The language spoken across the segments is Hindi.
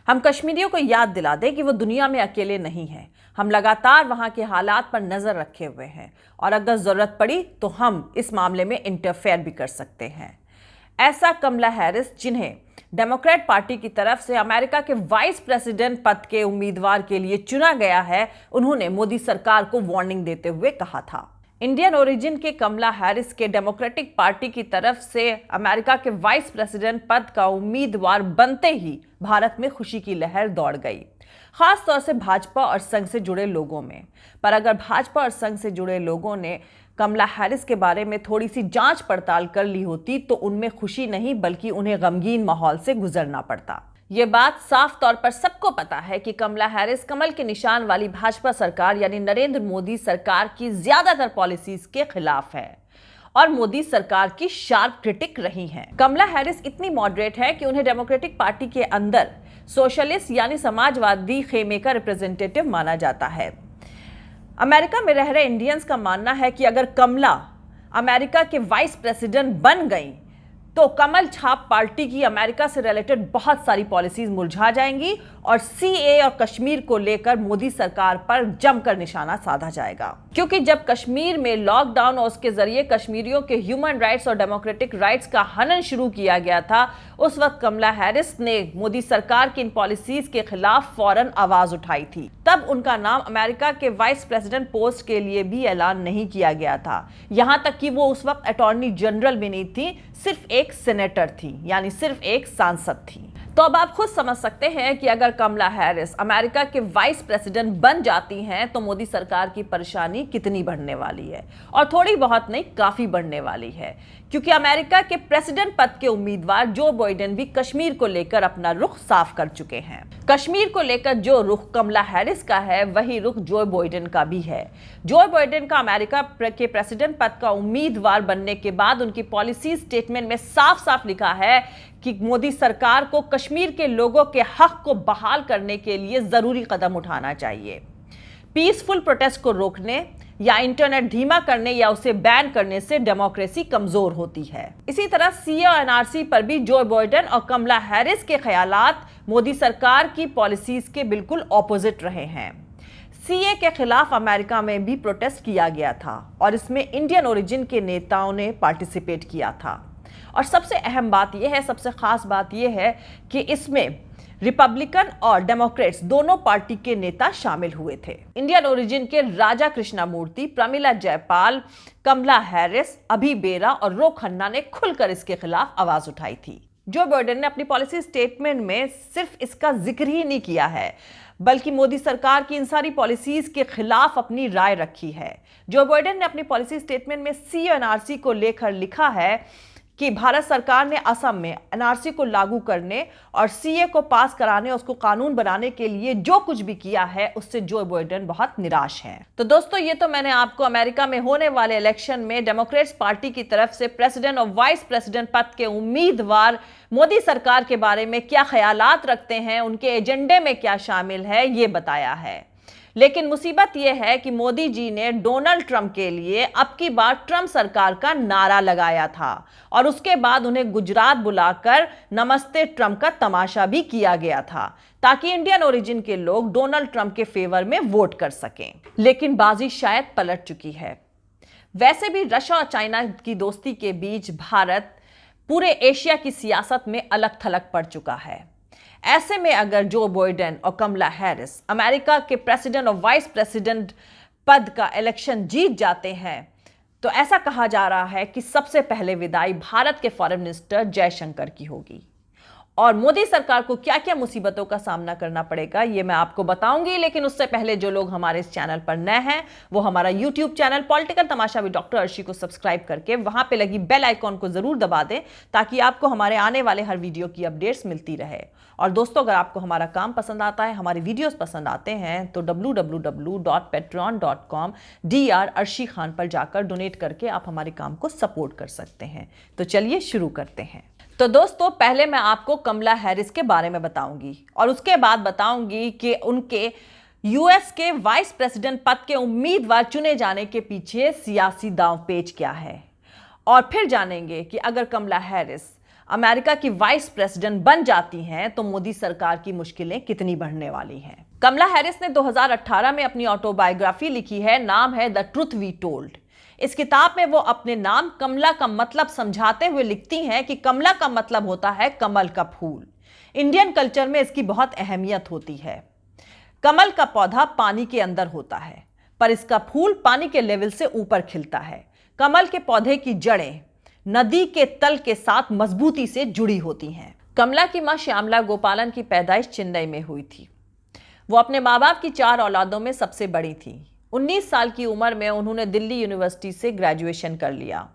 हम कश्मीरियों को याद दिला दें कि वो दुनिया में अकेले नहीं हैं। हम लगातार वहां के हालात पर नजर रखे हुए हैं और अगर जरूरत पड़ी तो हम इस मामले में इंटरफेयर भी कर सकते हैं। ऐसा कमला हैरिस, जिन्हें डेमोक्रेट पार्टी की तरफ से अमेरिका के वाइस प्रेसिडेंट पद के उम्मीदवार के लिए चुना गया है, उन्होंने मोदी सरकार को वार्निंग देते हुए कहा था। इंडियन ओरिजिन के कमला हैरिस के डेमोक्रेटिक पार्टी की तरफ से अमेरिका के वाइस प्रेसिडेंट पद का उम्मीदवार बनते ही भारत में खुशी की लहर दौड़ गई, खास तौर से भाजपा और संघ से जुड़े लोगों में। पर अगर भाजपा और संघ से जुड़े लोगों ने कमला हैरिस के बारे में थोड़ी सी जांच पड़ताल कर ली होती तो उनमें खुशी नहीं बल्कि उन्हें गमगीन माहौल से गुजरना पड़ता। ये बात साफ तौर पर सबको पता है कि कमला हैरिस कमल के निशान वाली भाजपा सरकार यानी नरेंद्र मोदी सरकार की ज्यादातर पॉलिसीज के खिलाफ है और मोदी सरकार की शार्प क्रिटिक रही हैं। कमला हैरिस इतनी मॉडरेट है कि उन्हें डेमोक्रेटिक पार्टी के अंदर सोशलिस्ट यानी समाजवादी खेमे का रिप्रेजेंटेटिव माना जाता है। अमेरिका में रह रहे इंडियंस का मानना है कि अगर कमला अमेरिका के वाइस प्रेसिडेंट बन गई तो कमल छाप पार्टी की अमेरिका से रिलेटेड बहुत सारी पॉलिसीज मुरझा जाएंगी और सीए और कश्मीर को लेकर मोदी सरकार पर जमकर निशाना साधा जाएगा। क्योंकि जब कश्मीर में लॉकडाउन और उसके जरिए कश्मीरियों के ह्यूमन राइट्स और डेमोक्रेटिक राइट्स का हनन शुरू किया गया था, उस वक्त कमला हैरिस ने मोदी सरकार की इन पॉलिसीज के खिलाफ फौरन आवाज उठाई थी। तब उनका नाम अमेरिका के वाइस प्रेसिडेंट पोस्ट के लिए भी ऐलान नहीं किया गया था। यहां तक कि वो उस वक्त अटॉर्नी जनरल भी नहीं थी, सिर्फ एक सेनेटर थी, यानी सिर्फ एक सांसद थी। तो अब आप खुद समझ सकते हैं कि अगर कमला हैरिस अमेरिका के वाइस प्रेसिडेंट बन जाती हैं तो मोदी सरकार की परेशानी कितनी बढ़ने वाली है, और थोड़ी बहुत नहीं, काफी बढ़ने वाली है। क्योंकि अमेरिका के प्रेसिडेंट पद के उम्मीदवार जो बाइडेन भी कश्मीर को लेकर अपना रुख साफ कर चुके हैं। कश्मीर को लेकर जो रुख कमला हैरिस का है वही रुख जो बाइडेन का भी है। जो बाइडेन का अमेरिका के प्रेसिडेंट पद का उम्मीदवार बनने के बाद उनकी पॉलिसी स्टेटमेंट में साफ साफ लिखा है कि मोदी सरकार को कश्मीर के लोगों के हक को बहाल करने के लिए जरूरी कदम उठाना चाहिए। पीसफुल प्रोटेस्ट को रोकने या इंटरनेट धीमा करने या उसे बैन करने से डेमोक्रेसी कमजोर होती है। इसी तरह सीए और एनआरसी पर भी जो बाइडेन और कमला हैरिस के ख्यालात मोदी सरकार की पॉलिसीज के बिल्कुल ऑपोजिट रहे हैं। सीए के खिलाफ अमेरिका में भी प्रोटेस्ट किया गया था और इसमें इंडियन ओरिजिन के नेताओं ने पार्टिसिपेट किया था। और सबसे अहम बात यह है, सबसे खास बात यह है कि इसमें रिपब्लिकन और डेमोक्रेट्स दोनों पार्टी के नेता शामिल हुए थे। इंडियन ओरिजिन के राजा कृष्णामूर्ति, प्रमिला जयपाल, कमला हैरिस, अभी बेरा और रो खन्ना ने खुलकर इसके खिलाफ आवाज उठाई थी। जो बाइडेन ने अपनी पॉलिसी स्टेटमेंट में सिर्फ इसका जिक्र ही नहीं किया है बल्कि मोदी सरकार की इन सारी पॉलिसीज के खिलाफ अपनी राय रखी है। जो बाइडेन ने अपनी पॉलिसी स्टेटमेंट में सी और एनआरसी को लेकर लिखा है कि भारत सरकार ने असम में एनआरसी को लागू करने और सीए को पास कराने, उसको कानून बनाने के लिए जो कुछ भी किया है उससे जो बाइडेन बहुत निराश हैं। तो दोस्तों, ये तो मैंने आपको अमेरिका में होने वाले इलेक्शन में डेमोक्रेट्स पार्टी की तरफ से प्रेसिडेंट और वाइस प्रेसिडेंट पद के उम्मीदवार मोदी सरकार के बारे में क्या ख्यालात रखते हैं, उनके एजेंडे में क्या शामिल है, ये बताया है। लेकिन मुसीबत यह है कि मोदी जी ने डोनाल्ड ट्रंप के लिए अब की बार ट्रंप सरकार का नारा लगाया था और उसके बाद उन्हें गुजरात बुलाकर नमस्ते ट्रंप का तमाशा भी किया गया था ताकि इंडियन ओरिजिन के लोग डोनाल्ड ट्रंप के फेवर में वोट कर सकें। लेकिन बाजी शायद पलट चुकी है। वैसे भी रशिया और चाइना की दोस्ती के बीच भारत पूरे एशिया की सियासत में अलग थलग पड़ चुका है। ऐसे में अगर जो बाइडेन और कमला हैरिस अमेरिका के प्रेसिडेंट और वाइस प्रेसिडेंट पद का इलेक्शन जीत जाते हैं तो ऐसा कहा जा रहा है कि सबसे पहले विदाई भारत के फॉरेन मिनिस्टर जयशंकर की होगी। और मोदी सरकार को क्या क्या मुसीबतों का सामना करना पड़ेगा ये मैं आपको बताऊंगी। लेकिन उससे पहले जो लोग हमारे इस चैनल पर नए हैं वो हमारा YouTube channel political Tamasha with doctor Arshi को सब्सक्राइब करके वहां पे लगी बेल आइकॉन को जरूर दबा दें ताकि आपको हमारे आने वाले हर वीडियो की अपडेट्स मिलती रहे। और दोस्तों, अगर आपको हमारा काम पसंद आता है, हमारे वीडियोस पसंद आते हैं तो www.patreon.com/Dr Arshi Khan पर जाकर डोनेट करके आप हमारे काम को सपोर्ट कर सकते हैं। तो चलिए शुरू करते हैं। तो दोस्तों, पहले मैं आपको कमला हैरिस के बारे में बताऊंगी और उसके बाद बताऊंगी कि उनके यूएस के वाइस प्रेसिडेंट पद के उम्मीदवार चुने जाने के पीछे सियासी दांवपेच क्या है। और फिर जानेंगे कि अगर कमला हैरिस अमेरिका की वाइस प्रेसिडेंट बन जाती हैं तो मोदी सरकार की मुश्किलें कितनी बढ़ने वाली हैं। कमला हैरिस ने 2018 में अपनी ऑटोबायोग्राफी लिखी है, नाम है द ट्रुथ वी टोल्ड। इस किताब में वो अपने नाम कमला का मतलब समझाते हुए लिखती हैं कि कमला का मतलब होता है कमल का फूल। इंडियन कल्चर में इसकी बहुत अहमियत होती है। कमल का पौधा पानी के अंदर होता है, पर इसका फूल पानी के लेवल से ऊपर खिलता है। कमल के पौधे की जड़ें नदी के तल के साथ मजबूती से जुड़ी होती हैं। कमला की मां श्यामला गोपालन की पैदाइश चेन्नई में हुई थी। वो अपने माँ बाप की 4 औलादों में सबसे बड़ी थी। 19 साल की उम्र में उन्होंने दिल्ली यूनिवर्सिटी से ग्रेजुएशन कर लिया।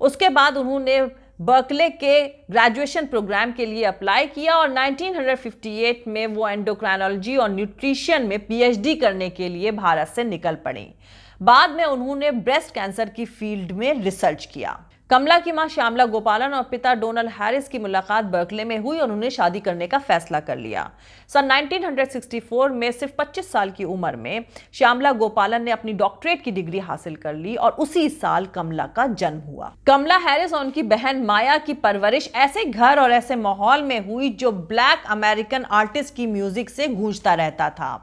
उसके बाद उन्होंने बर्कले के ग्रेजुएशन प्रोग्राम के लिए अप्लाई किया और 1958 में वो एंडोक्राइनोलॉजी और न्यूट्रिशन में पीएचडी करने के लिए भारत से निकल पड़ी। बाद में उन्होंने ब्रेस्ट कैंसर की फील्ड में रिसर्च किया। कमला की मां श्यामला गोपालन और पिता डोनाल्ड हैरिस की मुलाकात बर्कले में हुई और उन्हें शादी करने का फैसला कर लिया। सन 1964 में सिर्फ 25 साल की उम्र में श्यामला गोपालन ने अपनी डॉक्टरेट की डिग्री हासिल कर ली और उसी साल कमला का जन्म हुआ। कमला हैरिस और उनकी बहन माया की परवरिश ऐसे घर और ऐसे माहौल में हुई जो ब्लैक अमेरिकन आर्टिस्ट की म्यूजिक से गूंजता रहता था।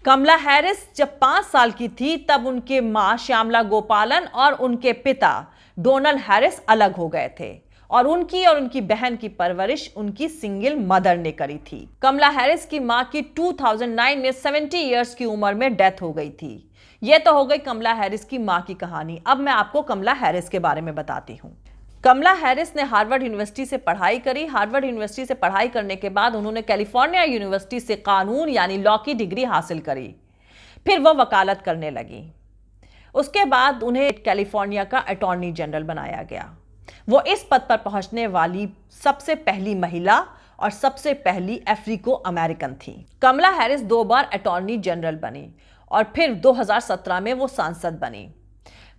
कमला हैरिस जब 5 साल की थी तब उनके मां श्यामला गोपालन और उनके पिता डोनाल्ड हैरिस अलग हो गए थे और उनकी बहन की परवरिश उनकी सिंगल मदर ने करी थी। कमला हैरिस की मां की 2009 में 70 इयर्स की उम्र में डेथ हो गई थी। यह तो हो गई कमला हैरिस की मां की कहानी। अब मैं आपको कमला हैरिस के बारे में बताती हूँ। कमला हैरिस ने हार्वर्ड यूनिवर्सिटी से पढ़ाई करी। हार्वर्ड यूनिवर्सिटी से पढ़ाई करने के बाद उन्होंने कैलिफोर्निया यूनिवर्सिटी से कानून यानी लॉ की डिग्री हासिल करी। फिर वो वकालत करने लगी। उसके बाद उन्हें कैलिफोर्निया का अटॉर्नी जनरल बनाया गया। वो इस पद पर पहुंचने वाली सबसे पहली महिला और सबसे पहली अफ्रीको अमेरिकन थी। कमला हैरिस 2 बार अटॉर्नी जनरल बनी और फिर 2017 में वो सांसद बनी।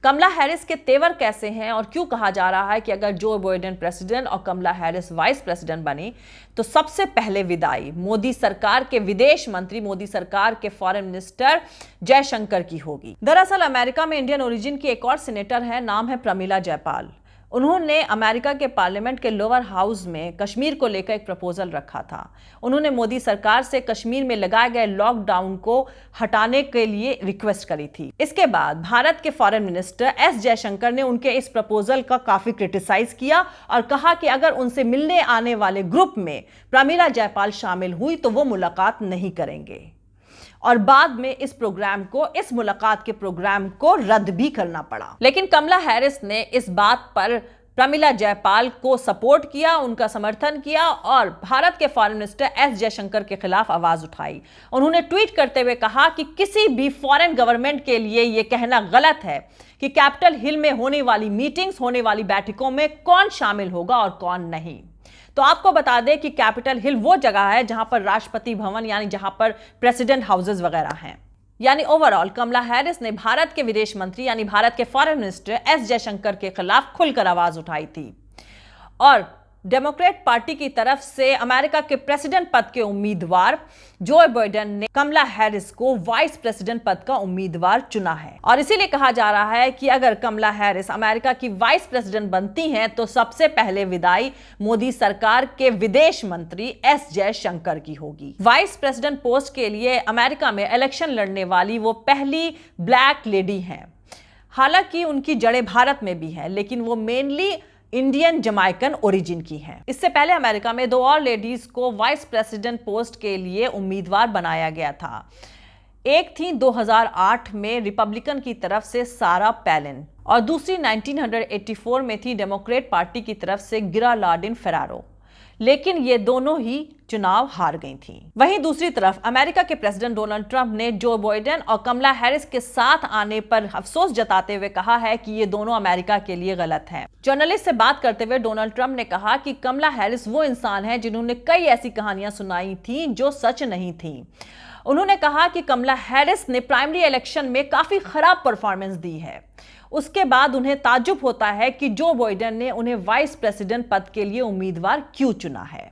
कमला हैरिस के तेवर कैसे हैं और क्यों कहा जा रहा है कि अगर जो बाइडेन प्रेसिडेंट और कमला हैरिस वाइस प्रेसिडेंट बनी तो सबसे पहले विदाई मोदी सरकार के विदेश मंत्री, मोदी सरकार के फॉरेन मिनिस्टर जयशंकर की होगी। दरअसल अमेरिका में इंडियन ओरिजिन की एक और सीनेटर है, नाम है प्रमिला जयपाल। उन्होंने अमेरिका के पार्लियामेंट के लोअर हाउस में कश्मीर को लेकर एक प्रपोजल रखा था। उन्होंने मोदी सरकार से कश्मीर में लगाए गए लॉकडाउन को हटाने के लिए रिक्वेस्ट करी थी। इसके बाद भारत के फॉरेन मिनिस्टर एस जयशंकर ने उनके इस प्रपोजल का काफी क्रिटिसाइज किया और कहा कि अगर उनसे मिलने आने वाले ग्रुप में प्रमिला जयपाल शामिल हुई तो वो मुलाकात नहीं करेंगे और बाद में इस मुलाकात के प्रोग्राम को रद्द भी करना पड़ा। लेकिन कमला हैरिस ने इस बात पर प्रमिला जयपाल को सपोर्ट किया, उनका समर्थन किया और भारत के फॉरेन मिनिस्टर एस जयशंकर के खिलाफ आवाज उठाई। उन्होंने ट्वीट करते हुए कहा कि किसी भी फॉरेन गवर्नमेंट के लिए यह कहना गलत है कि कैपिटल हिल में होने वाली मीटिंग्स, होने वाली बैठकों में कौन शामिल होगा और कौन नहीं। तो आपको बता दें कि कैपिटल हिल वो जगह है जहां पर राष्ट्रपति भवन यानी जहां पर प्रेसिडेंट हाउसेस वगैरह हैं। यानी ओवरऑल कमला हैरिस ने भारत के विदेश मंत्री यानी भारत के फॉरेन मिनिस्टर एस जयशंकर के खिलाफ खुलकर आवाज उठाई थी और डेमोक्रेट पार्टी की तरफ से अमेरिका के प्रेसिडेंट पद के उम्मीदवार जो बाइडेन ने कमला हैरिस को वाइस प्रेसिडेंट पद का उम्मीदवार चुना है। और इसीलिए कहा जा रहा है कि अगर कमला हैरिस अमेरिका की वाइस प्रेसिडेंट बनती हैं तो सबसे पहले विदाई मोदी सरकार के विदेश मंत्री एस जयशंकर की होगी। वाइस प्रेसिडेंट पोस्ट के लिए अमेरिका में इलेक्शन लड़ने वाली वो पहली ब्लैक लेडी हैं। हालांकि उनकी जड़ें भारत में भी हैं, लेकिन वो मेनली इंडियन जमाइकन ओरिजिन की हैं। इससे पहले अमेरिका में 2 और लेडीज को वाइस प्रेसिडेंट पोस्ट के लिए उम्मीदवार बनाया गया था। एक थी 2008 में रिपब्लिकन की तरफ से सारा पैलिन और दूसरी 1984 में थी डेमोक्रेट पार्टी की तरफ से गिरालार्डिन फेरारो, लेकिन ये दोनों ही चुनाव हार गई थीं। वहीं दूसरी तरफ अमेरिका के प्रेसिडेंट डोनाल्ड ट्रंप ने जो बाइडेन और कमला हैरिस के साथ आने पर अफसोस जताते हुए कहा है कि ये दोनों अमेरिका के लिए गलत हैं। जर्नलिस्ट से बात करते हुए डोनाल्ड ट्रंप ने कहा कि कमला हैरिस वो इंसान है जिन्होंने कई ऐसी कहानियां सुनाई थी जो सच नहीं थी। उन्होंने कहा कि कमला हैरिस ने प्राइमरी इलेक्शन में काफी खराब परफॉर्मेंस दी है। उसके बाद उन्हें ताज्जुब होता है कि जो बाइडेन ने उन्हें वाइस प्रेसिडेंट पद के लिए उम्मीदवार क्यों चुना है।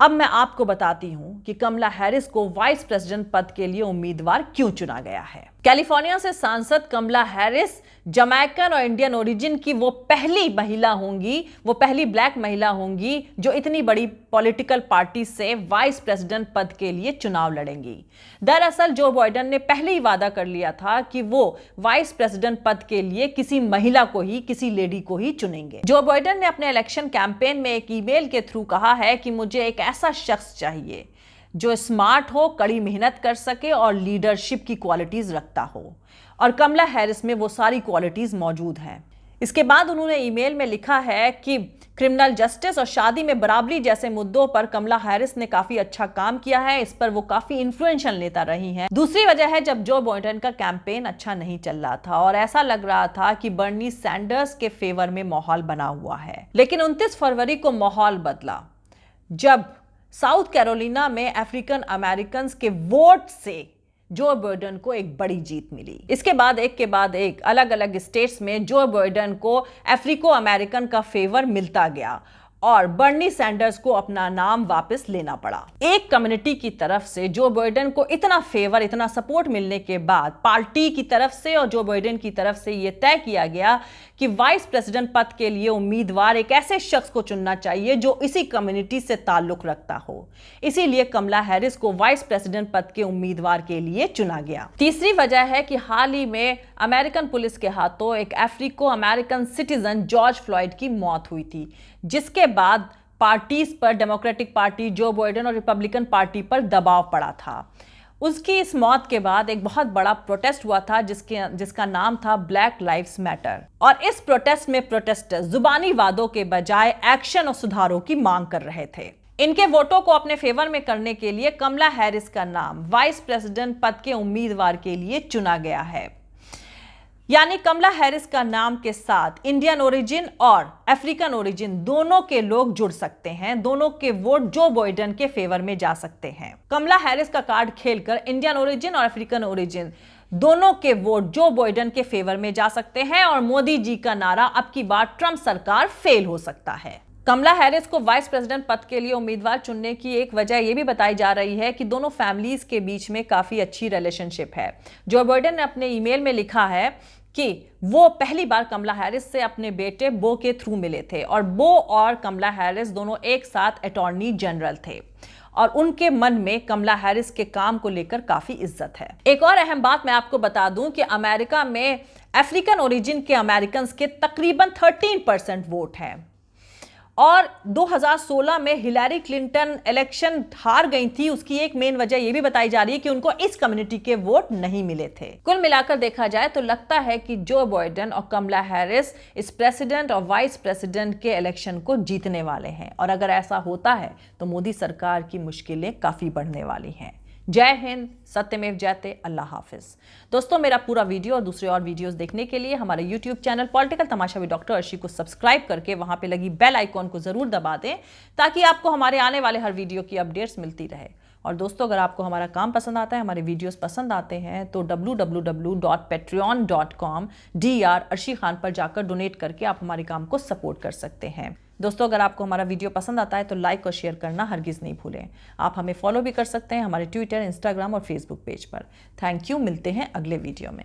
अब मैं आपको बताती हूं कि कमला हैरिस को वाइस प्रेसिडेंट पद के लिए उम्मीदवार क्यों चुना गया है। कैलिफोर्निया से सांसद कमला हैरिस जमैकन और इंडियन ओरिजिन की वो पहली महिला होंगी, वो पहली ब्लैक महिला होंगी जो इतनी बड़ी पॉलिटिकल पार्टी से वाइस प्रेसिडेंट पद के लिए चुनाव लड़ेंगी। दरअसल जो बाइडेन ने पहले ही वादा कर लिया था कि वो वाइस प्रेसिडेंट पद के लिए किसी महिला को ही, किसी लेडी को ही चुनेंगे। जो बाइडेन ने अपने इलेक्शन कैंपेन में एक ईमेल के थ्रू कहा है कि मुझे एक ऐसा शख्स चाहिए जो स्मार्ट हो, कड़ी मेहनत कर सके और लीडरशिप की क्वालिटीज रखता हो, और कमला हैरिस में वो सारी क्वालिटीज मौजूद हैं। इसके बाद उन्होंने ईमेल में लिखा है कि क्रिमिनल जस्टिस और शादी में बराबरी जैसे मुद्दों पर कमला हैरिस ने काफी अच्छा काम किया है, इस पर वो काफी इन्फ्लुएंशियल नेता रही हैं। दूसरी वजह है जब जो बाइडेन का कैंपेन अच्छा नहीं चल रहा था और ऐसा लग रहा था कि बर्नी सैंडर्स के फेवर में माहौल बना हुआ है, लेकिन 29 फरवरी को माहौल बदला जब साउथ कैरोलिना में अफ्रीकन अमेरिकन के वोट से जो बाइडेन को एक बड़ी जीत मिली। इसके बाद एक के बाद एक अलग अलग स्टेट्स में जो बाइडेन को अफ्रीको अमेरिकन का फेवर मिलता गया और बर्नी सैंडर्स को अपना नाम वापस लेना पड़ा। एक कम्युनिटी की तरफ से जो बाइडेन को इतना फेवर, इतना सपोर्ट मिलने के बाद पार्टी की तरफ से और जो बाइडेन की तरफ से यह तय किया गया कि वाइस प्रेसिडेंट पद के लिए उम्मीदवार एक ऐसे शख्स को चुनना चाहिए जो इसी कम्युनिटी से ताल्लुक रखता हो। इसीलिए कमला हैरिस को वाइस प्रेसिडेंट पद के उम्मीदवार के लिए चुना गया। तीसरी वजह है कि हाल ही में अमेरिकन पुलिस के हाथों एक अफ्रीको अमेरिकन सिटीजन जॉर्ज फ्लॉयड की मौत हुई थी, जिसके बाद पार्टीज पर, डेमोक्रेटिक पार्टी, जो बाइडेन और रिपब्लिकन पार्टी पर दबाव पड़ा था। उसकी इस मौत के बाद एक बहुत बड़ा प्रोटेस्ट हुआ था जिसका नाम था ब्लैक लाइव्स मैटर, और इस प्रोटेस्ट में प्रोटेस्टर्स जुबानी वादों के बजाय एक्शन और सुधारों की मांग कर रहे थे। इनके वोटों को अपने फेवर में करने के लिए कमला हैरिस का नाम वाइस प्रेसिडेंट पद के उम्मीदवार के लिए चुना गया है। यानी कमला हैरिस का नाम के साथ इंडियन ओरिजिन और अफ्रीकन ओरिजिन दोनों के लोग जुड़ सकते हैं, दोनों के वोट जो बाइडेन के फेवर में जा सकते हैं। कमला हैरिस का कार्ड खेलकर इंडियन ओरिजिन और अफ्रीकन ओरिजिन दोनों के वोट जो बाइडेन के फेवर में जा सकते हैं और मोदी जी का नारा अब की बार ट्रंप सरकार फेल हो सकता है। कमला हैरिस को वाइस प्रेसिडेंट पद के लिए उम्मीदवार चुनने की एक वजह यह भी बताई जा रही है कि दोनों फैमिलीज के बीच में काफी अच्छी रिलेशनशिप है। जो बाइडेन ने अपने ईमेल में लिखा है कि वो पहली बार कमला हैरिस से अपने बेटे बो के थ्रू मिले थे और बो और कमला हैरिस दोनों एक साथ अटॉर्नी जनरल थे और उनके मन में कमला हैरिस के काम को लेकर काफी इज्जत है। एक और अहम बात मैं आपको बता दूं कि अमेरिका में अफ्रीकन ओरिजिन के अमेरिकन के तकरीबन 13% वोट है और 2016 में हिलैरी क्लिंटन इलेक्शन हार गई थी। उसकी एक मेन वजह यह भी बताई जा रही है कि उनको इस कम्युनिटी के वोट नहीं मिले थे। कुल मिलाकर देखा जाए तो लगता है कि जो बाइडेन और कमला हैरिस इस प्रेसिडेंट और वाइस प्रेसिडेंट के इलेक्शन को जीतने वाले हैं, और अगर ऐसा होता है तो मोदी सरकार की मुश्किलें काफी बढ़ने वाली हैं। जय हिंद, सत्यमेव जयते, अल्लाह हाफिज। दोस्तों, मेरा पूरा वीडियो और दूसरे और वीडियोस देखने के लिए हमारे YouTube channel political Tamasha with doctor Arshi को सब्सक्राइब करके वहां पे लगी बेल आइकॉन को जरूर दबा दें ताकि आपको हमारे आने वाले हर वीडियो की अपडेट्स मिलती रहे। और दोस्तों, अगर आपको हमारा काम पसंद आता है, हमारे वीडियोस पसंद आते हैं तो www.patreon.com DR अर्शी खान पर जाकर डोनेट करके आप हमारे काम को सपोर्ट कर सकते हैं। दोस्तों, अगर आपको हमारा वीडियो पसंद आता है तो लाइक और शेयर करना हरगिज़ नहीं भूलें। आप हमें फॉलो भी कर सकते हैं हमारे ट्विटर, इंस्टाग्राम और फेसबुक पेज पर। थैंक यू, मिलते हैं अगले वीडियो में।